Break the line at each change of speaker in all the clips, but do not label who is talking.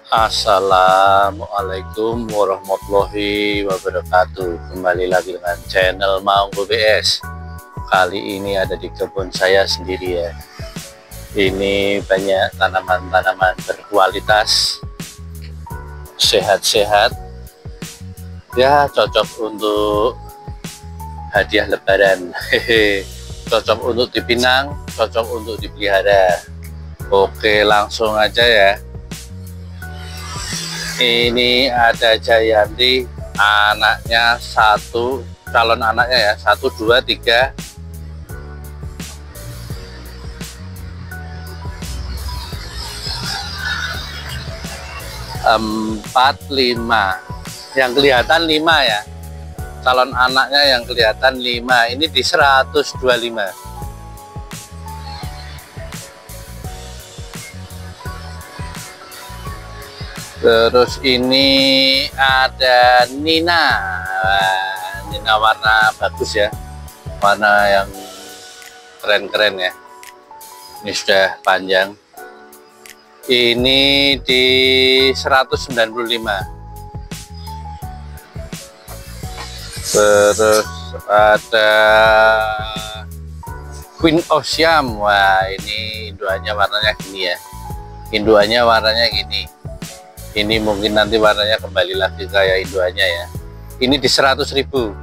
Assalamualaikum warahmatullahi wabarakatuh. Kembali lagi dengan channel Maung BBS. Kali ini ada di kebun saya sendiri ya. Ini banyak tanaman-tanaman berkualitas, sehat-sehat ya, cocok untuk hadiah lebaran. Hehe, cocok untuk dipinang, cocok untuk dipelihara. Oke, langsung aja ya. Ini ada Jayanti, anaknya satu, calon anaknya ya, 1, 2, 3, 4, 5. Yang kelihatan 5 ya, calon anaknya yang kelihatan 5. Ini di 125. Terus ini ada Nina. Nina warna bagus ya, warna yang keren-keren ya. Ini sudah panjang. Ini di 195. Terus ada Queen of Siam. Wah, ini induannya warnanya gini ya. Induannya warnanya gini. Ini mungkin nanti warnanya kembali lagi kayak induannya ya. Ini di 100.000.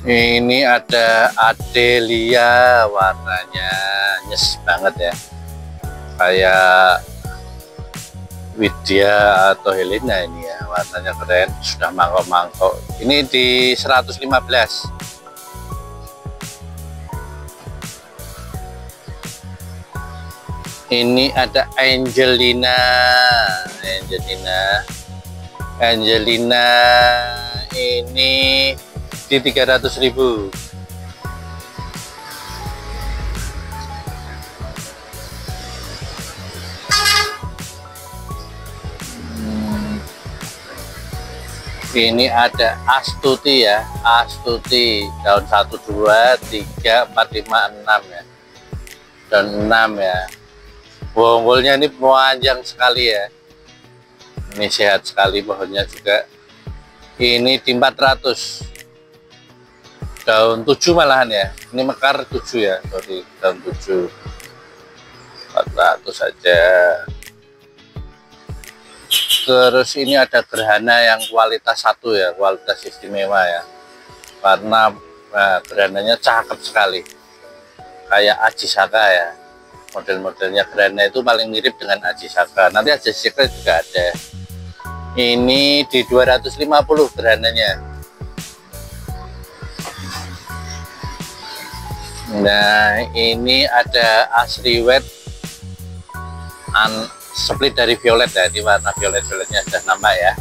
Ini ada Adelia, warnanya nyes banget ya, kayak Widya atau Helena. Ini ya, warnanya keren, sudah mangkok-mangkok. Ini di 115. Ini ada Angelina. Angelina ini di 300.000. Ini ada Astuti ya, Astuti daun 1, 2, 3, 4, 5, 6 ya, daun 6 ya. Bonggolnya ini panjang sekali ya, ini sehat sekali pohonnya juga. Ini di 400, daun 7 malahan ya, ini mekar 7 ya, sorry, daun 7, 400 saja. Terus ini ada gerhana yang kualitas 1 ya, kualitas istimewa ya, karena gerhananya cakep sekali, kayak Ajisaka ya. Model-modelnya gerhana itu paling mirip dengan Ajisaka. Nanti Ajisaka juga ada. Ini di 250 gerhananya. Nah, ini ada Asriwet split dari violet ya. Di warna violet-violetnya sudah nampak ya.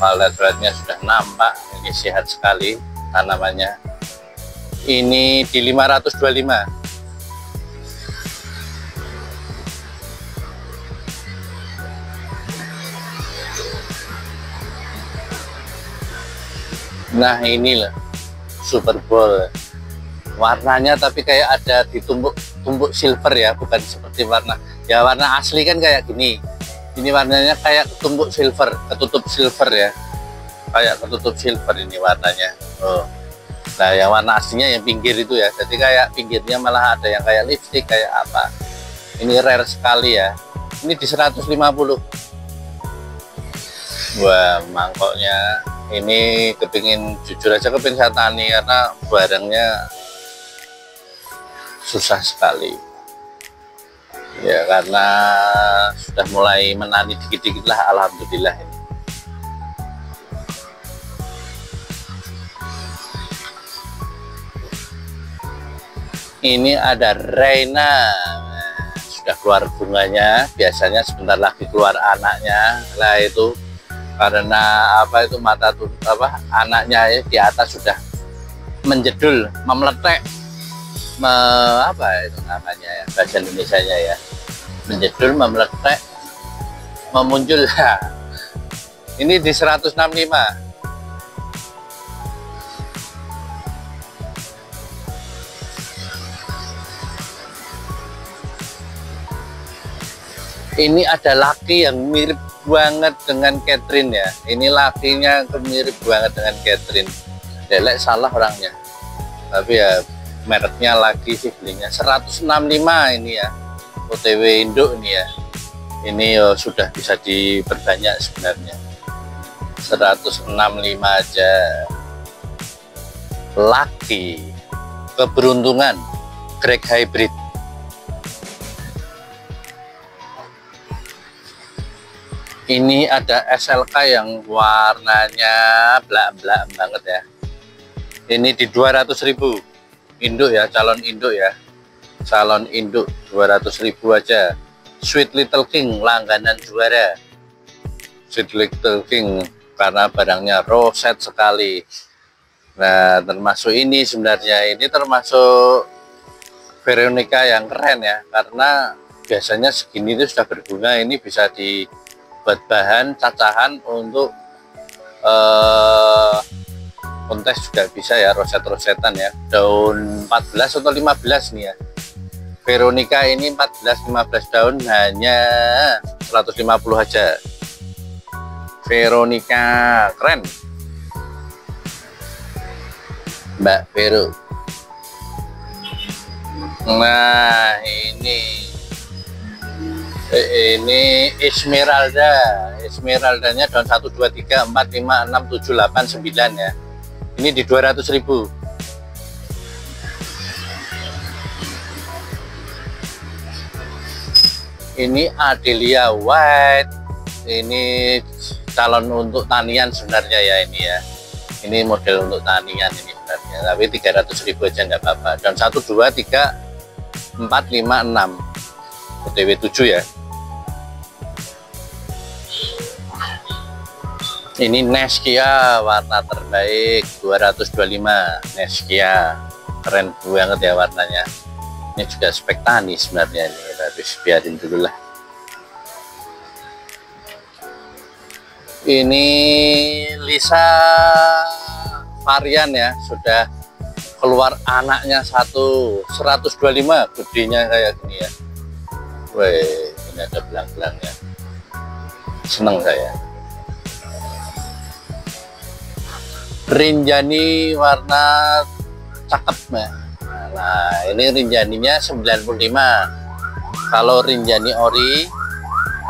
Violet-violetnya sudah nampak. Ini sehat sekali tanamannya. Ini di 525. Nah, ini loh Super Bowl, warnanya tapi kayak ada ditumbuk silver ya, bukan seperti warna ya, warna asli kan kayak gini. Ini warnanya kayak ketumbuk silver, ketutup silver ya, kayak ketutup silver ini warnanya. Nah, yang warna aslinya yang pinggir itu ya, jadi kayak pinggirnya malah ada yang kayak lipstick kayak apa. Ini rare sekali ya. Ini di 150. Wah, mangkoknya ini jujur aja kepingin saya tani, karena barangnya susah sekali ya, karena sudah mulai menani dikit-dikit lah, alhamdulillah. Ini ada Reina, sudah keluar bunganya, biasanya sebentar lagi keluar anaknya lah. Itu karena apa, itu anaknya ya, di atas sudah menjedul, memeletek, apa itu namanya ya, bahasa Indonesianya ya, menjedul, memeletek, memuncul. Ini di 165. Ini ada laki yang mirip banget dengan Catherine ya. Ini lakinya mirip banget dengan Catherine. Delek salah orangnya. Tapi ya mereknya lagi sih belinya 165 ini ya. OTW induk ini ya. Ini sudah bisa diperbanyak sebenarnya. 165 aja. Laki keberuntungan Greg Hybrid. Ini ada SLK yang warnanya belak-belak banget ya. Ini di 200.000 induk ya, calon induk ya. Calon induk 200.000 aja. Sweet Little King langganan juara. Sweet Little King karena barangnya roset sekali. Nah, termasuk ini sebenarnya, ini termasuk Veronica yang keren ya, karena biasanya segini itu sudah berbunga. Ini bisa dibuat bahan cacahan untuk kontes juga bisa ya, roset-rosetan ya. Daun 14 atau 15 nih ya. Veronica ini 14-15 daun hanya 150 aja. Veronica keren, Mbak Vero. Nah, ini Esmeraldanya daun 1 2 3 4 5 6 7 8 9 ya. Ini di 200.000. Ini Adelia White. Ini calon untuk tanian sebenarnya ya, ini ya. Ini model untuk tanian ini sebenarnya, tapi 300.000 aja nggak apa-apa. Dan 1 2 3 4 5 6 OTW 7 ya. Ini Neskia warna terbaik 225 Neskia, keren banget ya warnanya. Ini juga spek tani sebenarnya ini, tapi biarin dulu lah. Ini Lisa varian ya, sudah keluar anaknya 125, gedenya kayak gini ya. Weh, ini ada belang-belangnya, seneng saya. Rinjani warna cakep ya. Nah, ini Rinjaninya 95. Kalau Rinjani ori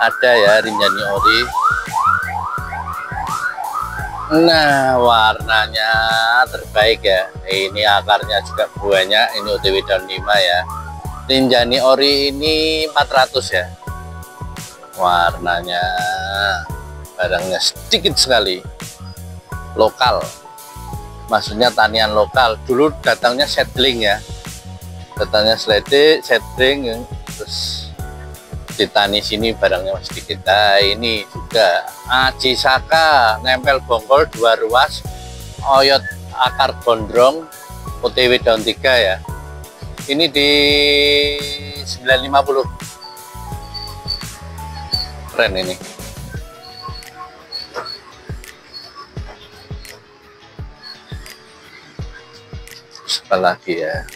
ada ya, Rinjani ori. Nah, warnanya terbaik ya. Ini akarnya juga banyak. Ini OTW daun 5 ya. Rinjani ori ini 400 ya. Warnanya, barangnya sedikit sekali. Lokal. Maksudnya tanian lokal. Dulu datangnya seedling ya. Datangnya seedling, terus ditani sini barangnya masih sedikit. Nah, ini juga Aji Saka nempel bonggol 2 ruas, oyot akar gondrong, OTW daun 3 ya. Ini di 950. Keren ini. Apalagi ya.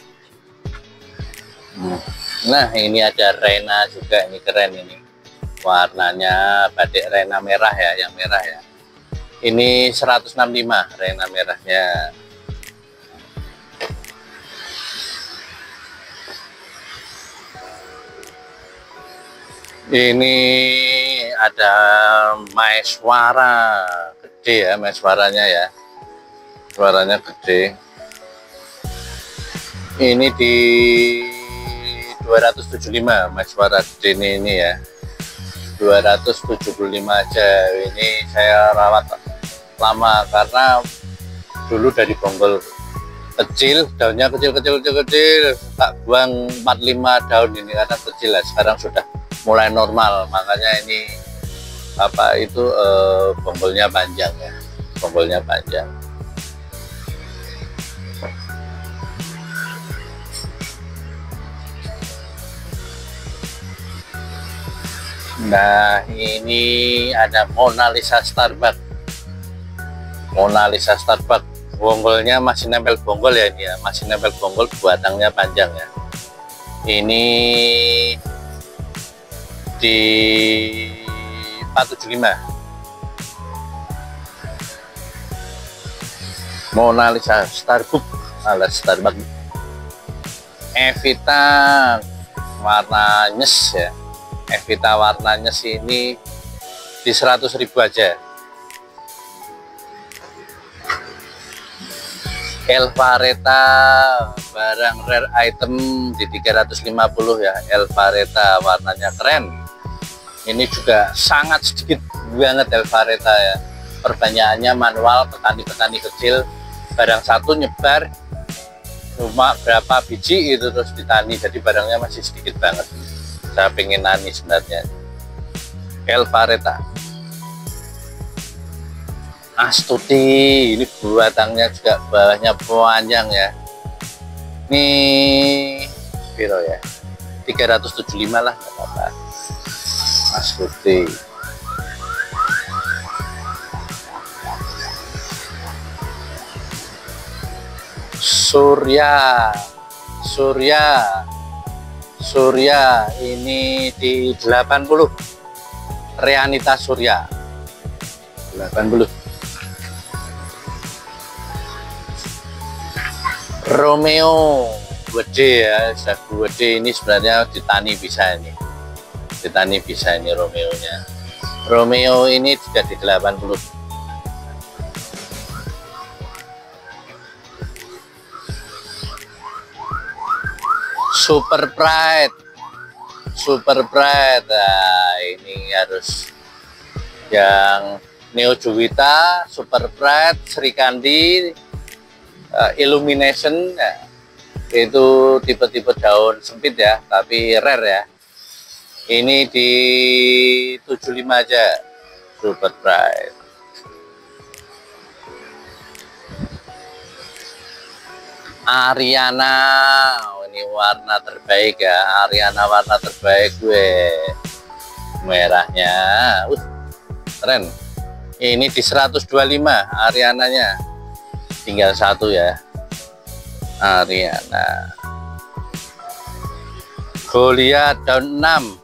Nah, ini ada Rena juga, ini keren ini. Warnanya batik Rena merah ya, yang merah ya. Ini 165 Rena merahnya. Ini ada Maeswara gede ya, Maeswaranya ya. Suaranya gede. Ini di 275 Maeswara gede ini ya. 275 aja. Ini saya rawat lama karena dulu dari bonggol kecil, daunnya kecil, tak buang 45 daun ini karena kecil lah. Sekarang sudah mulai normal, makanya ini apa itu bonggolnya panjang ya, bonggolnya panjang. Nah, ini ada Mona Lisa Starbuck. Mona Lisa Starbuck, bonggolnya masih nempel bonggol ya, ini ya, masih nempel bonggol, batangnya panjang ya. Ini di 475. Mona Lisa Starbucks alias Starbucks. Evita warna nyes ya. Evita warna nyes ini di 100.000 aja. Elvareta barang rare item di 350 ya. Elvareta warnanya keren. Ini juga sangat sedikit banget Elvareta ya. Perbanyakannya manual, petani-petani kecil. Barang satu nyebar cuma berapa biji itu terus ditani, jadi barangnya masih sedikit banget. Saya pengen nani sebenarnya. Elvareta. Astuti, ini batangnya juga bawahnya panjang ya. Ini piro ya? 375 lah, nggak apa-apa. Astuti. Surya ini di 80. Reanita Surya 80. Romeo gede ya, sagu gede ini sebenarnya ditani bisa ini. Ditani bisa ini Romeo-nya. Romeo ini juga di 80. Super Pride, nah ini harus yang Neo Juwita, Super Pride, Sri Kandi, Illumination ya. Itu tipe-tipe daun sempit ya, tapi rare ya. Ini di 75 aja Super Pride. Ariana, oh, ini warna terbaik ya. Ariana warna terbaik gue. Merahnya keren. Ini di 125 Ariananya. Tinggal satu ya. Ariana. Goliath daun 6.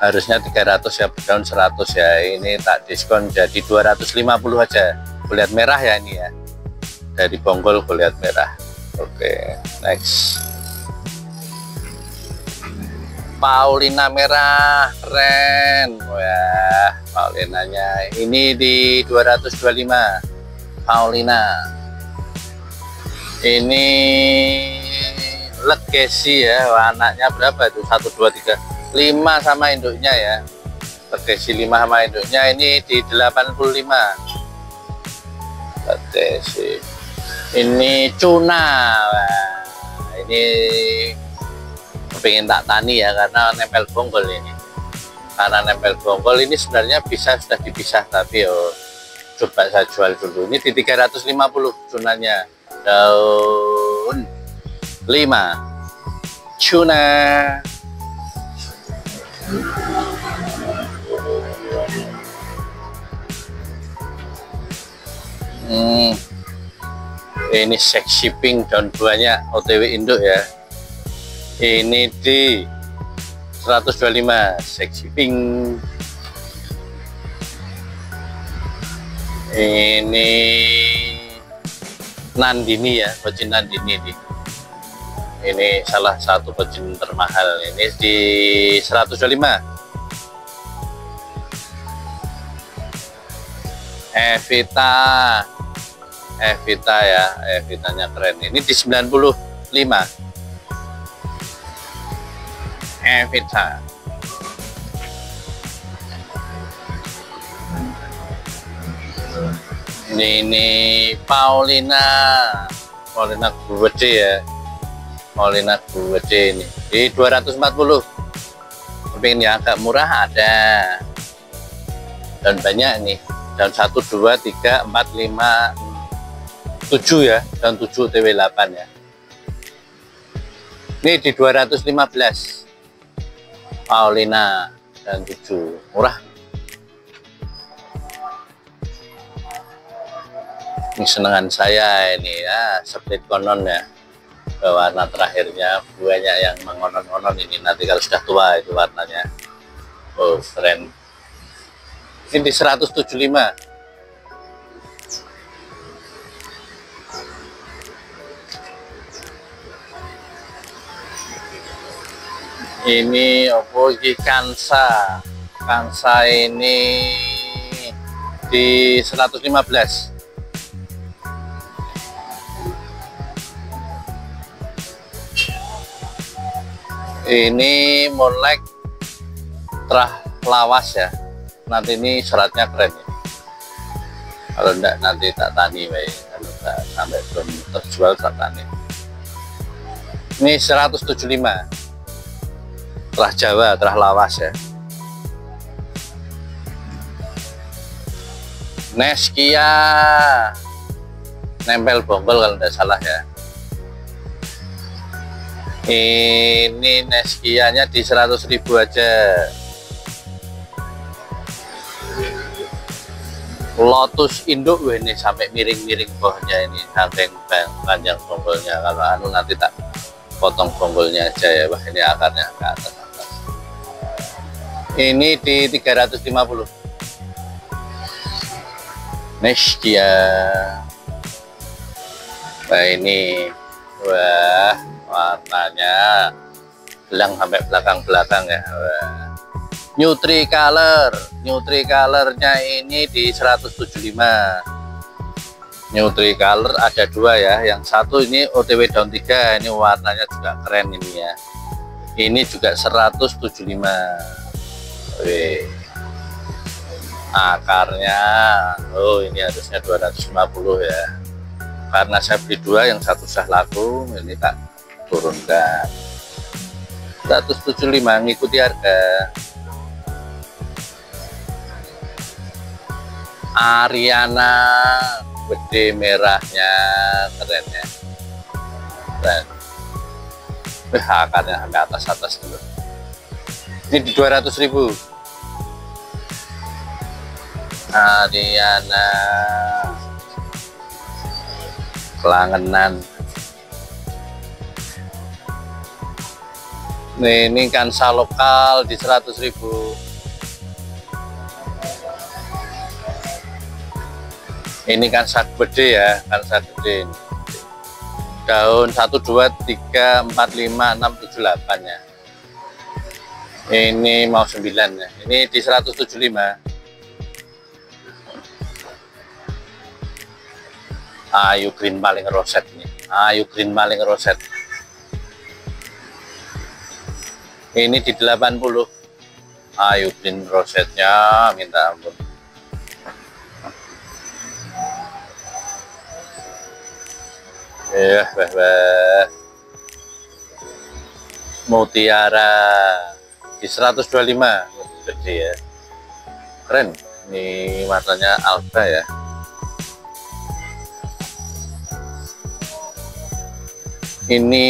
Harusnya 300 ya, daun 100 ya. Ini tak diskon jadi 250 aja. Goliath merah ya ini ya. Dari Bonggol Goliath merah. Oke, next. Paulina merah, keren. Wah, Paulinanya ini di 225. Paulina. Ini Legacy ya, anaknya berapa itu? 1 2 3 5 sama induknya ya. Legacy 5 sama induknya ini di 85. Legacy. Ini Cuna. Wah, ini pengen tak tani ya karena nempel bonggol ini. Karena nempel bonggol ini sebenarnya bisa sudah dipisah, tapi coba saya jual dulu. Ini di 350 Cunanya. Daun 5 Cuna. Ini Sexy Pink daun buahnya OTW induk ya. Ini di 125 Sexy Pink. Ini Nandini ya, pecin Nandini ini. Ini salah satu pecin termahal. Ini di 125. Evita ya, Evitanya keren. Ini di 95. Evita. Ini Paulina gede ya. Paulina gede ini di 240. Tapi ini agak murah ada. Dan banyak nih. Dan 1 2 3 4 5 7 ya, dan 7 TW8 ya. Ini di 215 Paulina dan 7, murah. Ini senengan saya ini ya, split konon ya. Warna terakhirnya banyak yang mengonon-onon ini, nanti kalau sudah tua itu warnanya. Oh keren. Ini di 175. Ini opo iki Kansa. Kansa ini di 115. Ini Moonlight terah lawas ya. Nanti ini seratnya keren ya. Kalau enggak nanti tak tani baik. Kalau enggak sampai belum terjual tak tani. Ini 175. Terah Jawa, terah lawas ya. Neskia nempel bonggol kalau enggak salah ya. Ini Neskianya di 100.000 aja. Lotus induk ini sampai miring-miring pohonnya ini, saking panjang bonggolnya. Kalau anu nanti tak potong bonggolnya aja ya. Wah ini akarnya ke atas. Ini di 350. Neskia. Nah ini, wah warnanya belang sampai belakang-belakang ya. Wah. Nutri-colornya ini di 175. Nutri-color ada dua ya, yang satu ini OTW daun 3, ini warnanya juga keren ini ya. Ini juga 175. Wih. Akarnya, oh ini harusnya 250 ya. Karena saya beli dua, yang satu sudah laku, ini tak turunkan 175, ngikuti harga. Ariana gede merahnya keren ya, keren. Akarnya sampai atas dulu. Ini di 200.000. Ariana Kelangenan. Nih, ini Kansa lokal di 100.000. Ini Kansa gede ya, Kansa gede. Daun 1, 2, 3, 4, 5, 6, 7, 8 ya. Ini mau 9 ya. Ini di 175. Ayu green paling roset nih. Ayu green paling roset. Ini di 80. Ayu green rosetnya minta ampun. Mutiara di 125. Gede ya, keren. Ini warnanya alba ya. Ini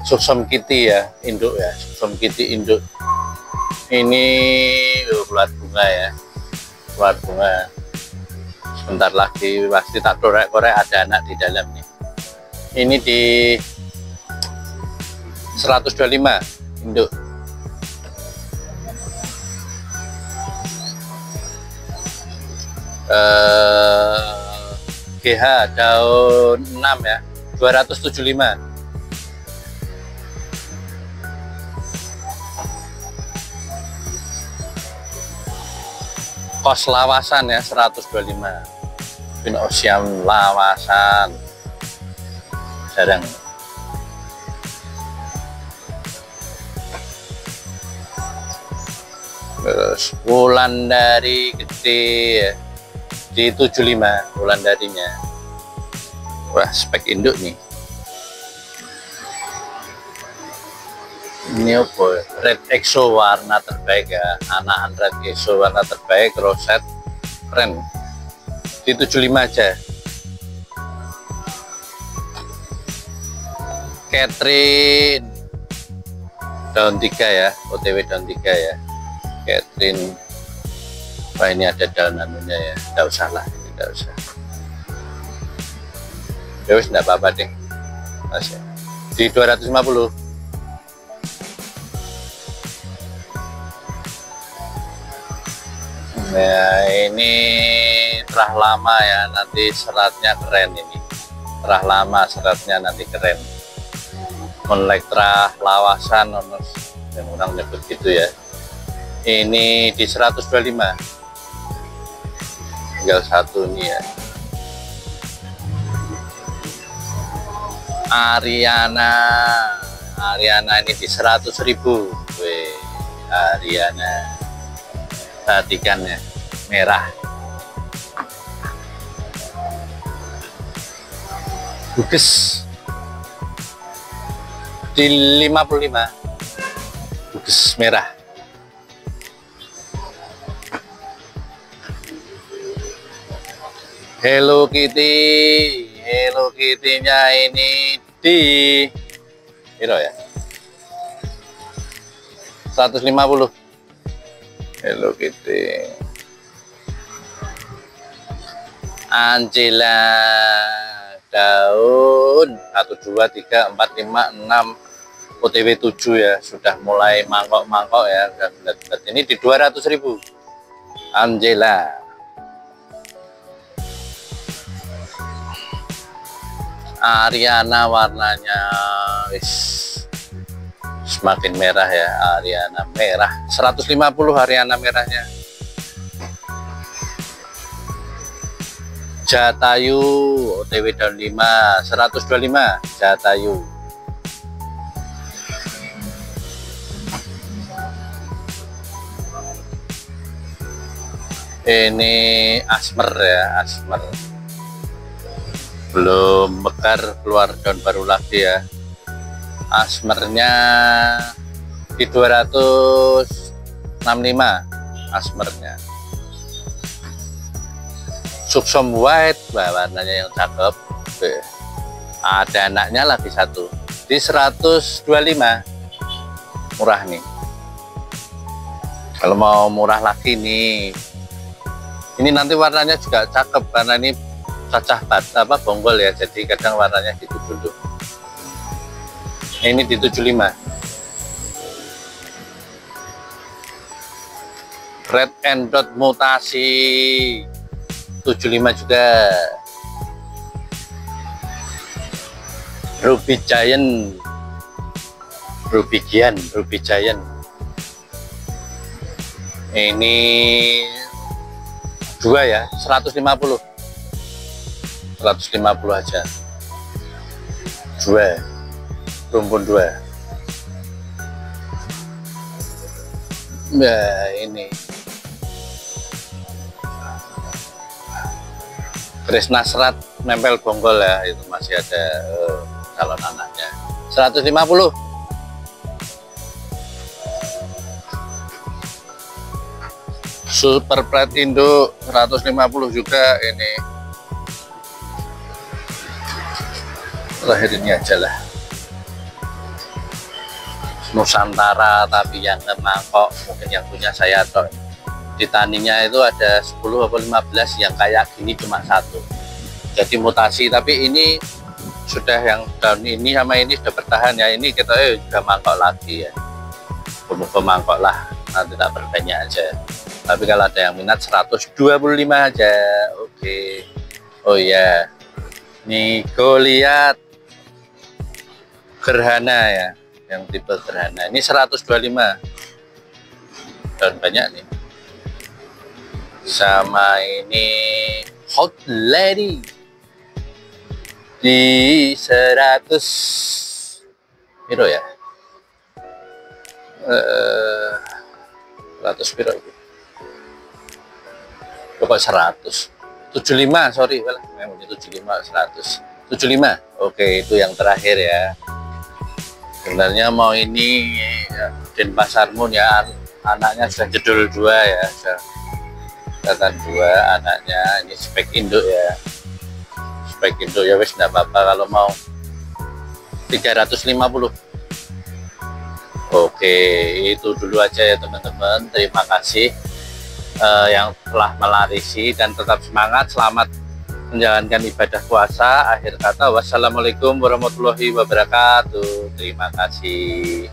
Suksum Kitty ya, induk ya, Suksum Kitty induk. Ini keluar bunga ya, keluar bunga. Sebentar lagi pasti tak korek-korek, ada anak di dalam nih. Ini di 125 induk. GH daun 6 ya, 275. Kos lawasan ya, 125. Pinosiam lawasan jarang. Terus Wulandari gede ya, di 75 Wulandarinya. Wah spek induk nih. Ini apa? Red Exo warna terbaik ya, anakan Red Exo warna terbaik, roset keren. Di 75 aja. Catherine daun 3 ya, OTW daun 3 ya. Catherine. Wah ini ada daun anunya ya, tidak usah lah, tidak usah. Ya wis enggak apa-apa deh. Mas, di 250. Nah, ini terah lama ya, nanti seratnya keren ini. Terah lama seratnya nanti keren. Monlek terah lawasan, yang orang nyebut gitu ya. Ini di 125. Tinggal satu nih ya. Ariana ini di 100.000. Wih, Ariana. Perhatikan ya, merah. Buges di 55. Buges merah. Hello Kitty-nya ini di Hero ya, 150. Hello Kitty. Angela daun 1 2 3 4 5 6 OTW 7 ya, sudah mulai mangkok-mangkok ya, udah benar-benar. Ini di 200.000. Angela. Ariana warnanya semakin merah ya, Ariana merah 150. Ariana merahnya. Jatayu OTW daun 5 125. Jatayu. Ini asmer ya, asmer. Belum mekar, keluar daun baru lagi ya. Asmernya di 265. Asmernya. Subsom white, wah, warnanya yang cakep. Ada anaknya lagi satu di 125. Murah nih. Kalau mau murah lagi nih, ini nanti warnanya juga cakep karena ini cacah bonggol ya, jadi kadang warnanya gitu dulu. Ini di 75. Red and dot mutasi 75 juga. Ruby Giant, Ruby Giant. Ini 2 ya, 150. 150 aja. 2. Rumpun 2. Nah, ini Krishna serat nempel bonggol ya, itu masih ada calon anaknya. 150. Super plat induk 150 juga ini. Terakhir ini aja lah. Nusantara tapi yang mangkok, mungkin yang punya saya toh. Di taninya itu ada 10 atau 15 yang kayak gini cuma 1. Jadi mutasi, tapi ini sudah yang daun ini sama ini sudah bertahan ya. Ini kita sudah mangkok lagi ya. Semoga mangkok lah, nanti tak berbanyak aja. Tapi kalau ada yang minat 125 aja. Oke. Oh ya. Nih lihat gerhana ya, yang tipe gerhana. Ini 125. Daun banyak nih. Sama ini Hot Lady di 100 piro ya, 100 piro itu pokok 175, sorry memang 75 175. Oke, itu yang terakhir ya. Sebenarnya mau ini Denpasar Moon ya, anaknya sudah jedul 2 ya, sudah 2 anaknya. Ini spek induk ya, spek induk ya, wes enggak apa-apa kalau mau 350. Oke, itu dulu aja ya teman-teman. Terima kasih yang telah melarisi dan tetap semangat. Selamat menjalankan ibadah puasa. Akhir kata, wassalamualaikum warahmatullahi wabarakatuh. Terima kasih.